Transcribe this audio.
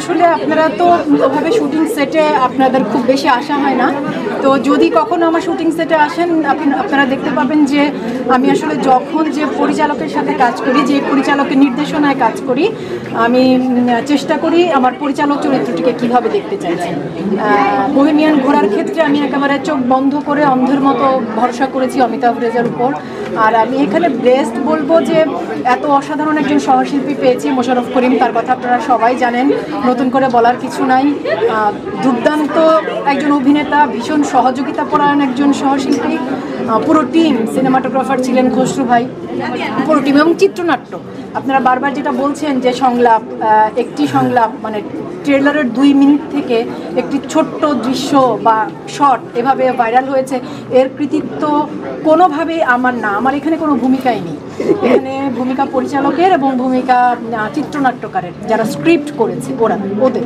আসলে আপনারা তো ওভাবে শুটিং সেটে আপনাদের খুব বেশি আসা হয় না। তো যদি কখনো আমার শুটিং সেটে আসেন আপনারা দেখতে পাবেন যে আমি আসলে যখন যে পরিচালকের সাথে কাজ করি, যে পরিচালকের নির্দেশনায় কাজ করি, আমি চেষ্টা করি আমার পরিচালক চরিত্রটিকে কীভাবে দেখতে চাইছি। বহেমিয়ান ঘোরার ক্ষেত্রে আমি একেবারে চোখ বন্ধ করে অন্ধের মতো ভরসা করেছি অমিতাভ রেজার উপর। আর আমি এখানে বেস্ট বলবো যে এত অসাধারণ একজন সহশিল্পী পেয়েছি, মোশাররফ করিম, তার কথা আপনারা সবাই জানেন, নতুন করে বলার কিছু নাই। দুর্দান্ত একজন অভিনেতা, ভীষণ সহযোগিতা পরায়ণ একজন সহশিল্পী। পুরো টিম, সিনেমাটোগ্রাফার ছিলেন খসরু ভাই, পুরো টিম এবং চিত্রনাট্য। আপনারা বারবার যেটা বলছেন যে সংলাপ, একটি সংলাপ মানে ট্রেলারের 2 মিনিট থেকে একটি ছোট্ট দৃশ্য বা শট এভাবে ভাইরাল হয়েছে, এর কৃতিত্ব কোনোভাবেই আমার না। আমার এখানে কোনো ভূমিকাই নেই, এখানে ভূমিকা পরিচালকের এবং ভূমিকা চিত্রনাট্যকারের, যারা স্ক্রিপ্ট করেছে ওদের।